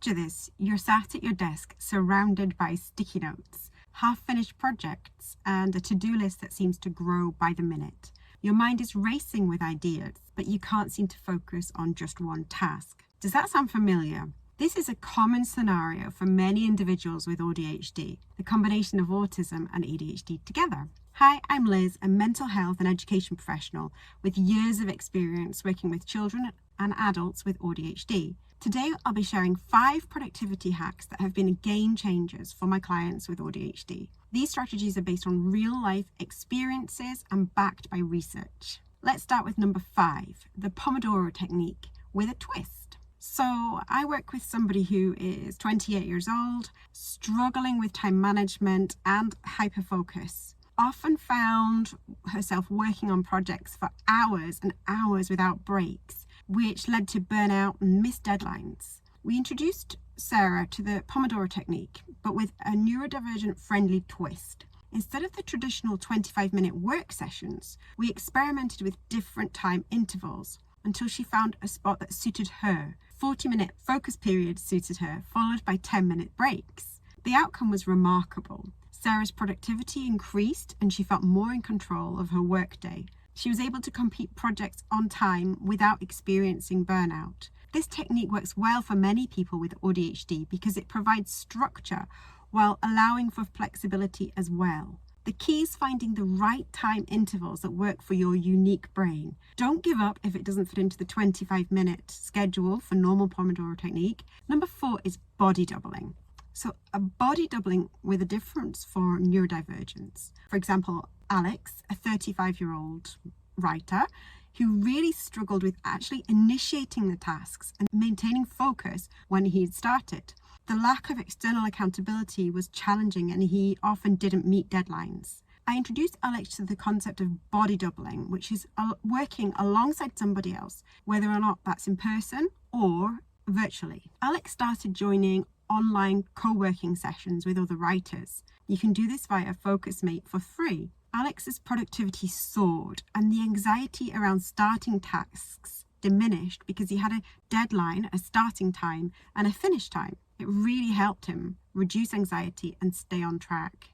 Picture this, you're sat at your desk surrounded by sticky notes, half-finished projects, and a to-do list that seems to grow by the minute. Your mind is racing with ideas, but you can't seem to focus on just one task. Does that sound familiar? This is a common scenario for many individuals with AuDHD, the combination of autism and ADHD together. Hi, I'm Liz, a mental health and education professional with years of experience working with children and adults with AuDHD. Today, I'll be sharing 5 productivity hacks that have been game changers for my clients with AuDHD. These strategies are based on real-life experiences and backed by research. Let's start with number 5, the Pomodoro technique with a twist. So I work with somebody who is 28 years old, struggling with time management and hyperfocus. Often found herself working on projects for hours and hours without breaks, which led to burnout and missed deadlines. We introduced Sarah to the Pomodoro technique, but with a neurodivergent friendly twist. Instead of the traditional 25-minute work sessions, we experimented with different time intervals until she found a spot that suited her. 40-minute focus periods suited her, followed by 10-minute breaks. The outcome was remarkable. Sarah's productivity increased and she felt more in control of her workday. She was able to complete projects on time without experiencing burnout. This technique works well for many people with AuDHD because it provides structure while allowing for flexibility as well. The key is finding the right time intervals that work for your unique brain. Don't give up if it doesn't fit into the 25-minute schedule for normal Pomodoro technique. Number 4 is body doubling. So a body doubling with a difference for neurodivergence. For example, Alex, a 35-year-old writer who really struggled with actually initiating the tasks and maintaining focus when he had started. The lack of external accountability was challenging and he often didn't meet deadlines. I introduced Alex to the concept of body doubling, which is working alongside somebody else, whether or not that's in person or virtually. Alex started joining online co-working sessions with other writers. You can do this via FocusMate for free. Alex's productivity soared and the anxiety around starting tasks diminished because he had a deadline, a starting time, and a finish time. It really helped him reduce anxiety and stay on track.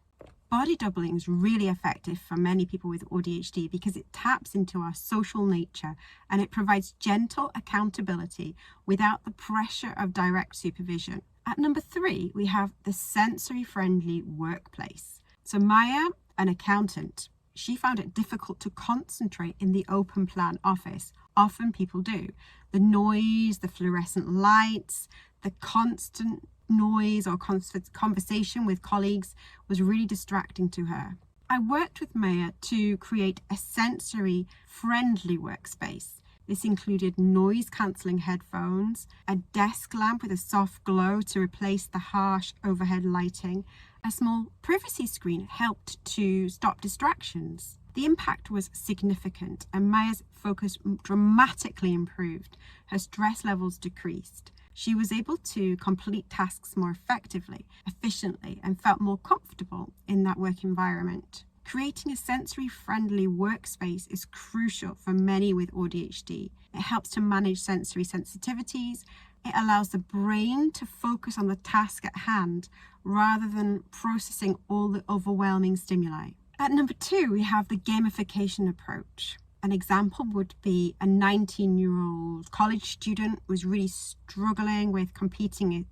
Body doubling is really effective for many people with AuDHD because it taps into our social nature and it provides gentle accountability without the pressure of direct supervision. At number 3, we have the sensory-friendly workplace. So Maya, an accountant, she found it difficult to concentrate in the open plan office. Often people do. The noise, the fluorescent lights, the constant noise or constant conversation with colleagues was really distracting to her. I worked with Maya to create a sensory-friendly workspace. This included noise-cancelling headphones, a desk lamp with a soft glow to replace the harsh overhead lighting. A small privacy screen helped to stop distractions. The impact was significant and Maya's focus dramatically improved. Her stress levels decreased. She was able to complete tasks more effectively, efficiently, and felt more comfortable in that work environment. Creating a sensory-friendly workspace is crucial for many with AuDHD. It helps to manage sensory sensitivities. It allows the brain to focus on the task at hand rather than processing all the overwhelming stimuli. At number 2, we have the gamification approach. An example would be a 19-year-old college student was really struggling with completing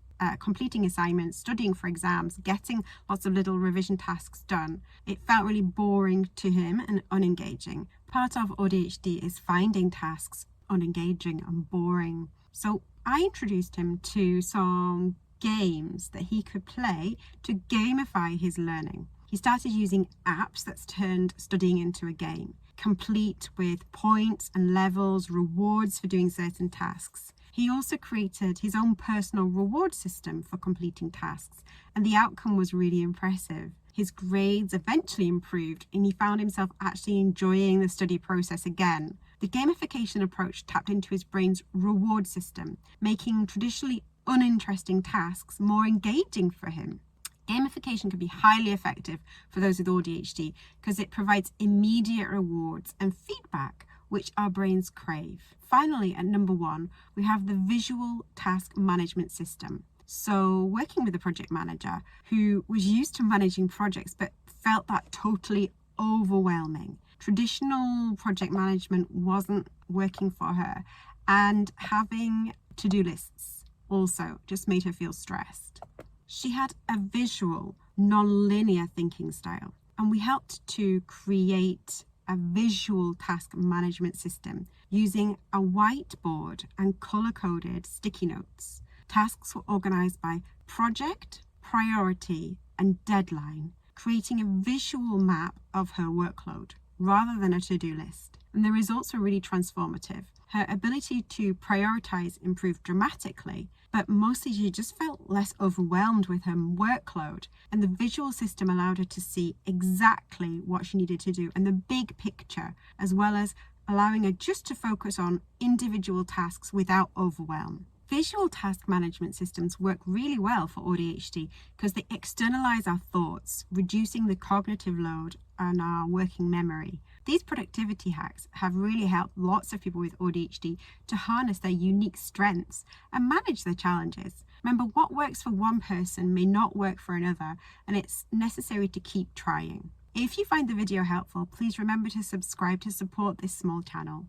assignments, studying for exams, getting lots of little revision tasks done. It felt really boring to him and unengaging. Part of AuDHD is finding tasks unengaging and boring. So I introduced him to some games that he could play to gamify his learning. He started using apps that's turned studying into a game, complete with points and levels, rewards for doing certain tasks. He also created his own personal reward system for completing tasks, and the outcome was really impressive. His grades eventually improved, and he found himself actually enjoying the study process again. The gamification approach tapped into his brain's reward system, making traditionally uninteresting tasks more engaging for him. Gamification can be highly effective for those with AuDHD because it provides immediate rewards and feedback, which our brains crave. Finally, at number 1, we have the visual task management system. So working with a project manager who was used to managing projects but felt that totally overwhelming. Traditional project management wasn't working for her, and having to-do lists also just made her feel stressed. She had a visual, non-linear thinking style, and we helped to create a visual task management system using a whiteboard and color-coded sticky notes. Tasks were organized by project, priority, and deadline, creating a visual map of her workload rather than a to-do list. And the results were really transformative. Her ability to prioritize improved dramatically, but mostly she just felt less overwhelmed with her workload. And the visual system allowed her to see exactly what she needed to do and the big picture, as well as allowing her just to focus on individual tasks without overwhelm. Visual task management systems work really well for AuDHD because they externalize our thoughts, reducing the cognitive load on our working memory. These productivity hacks have really helped lots of people with AuDHD to harness their unique strengths and manage their challenges. Remember, what works for one person may not work for another, and it's necessary to keep trying. If you find the video helpful, please remember to subscribe to support this small channel.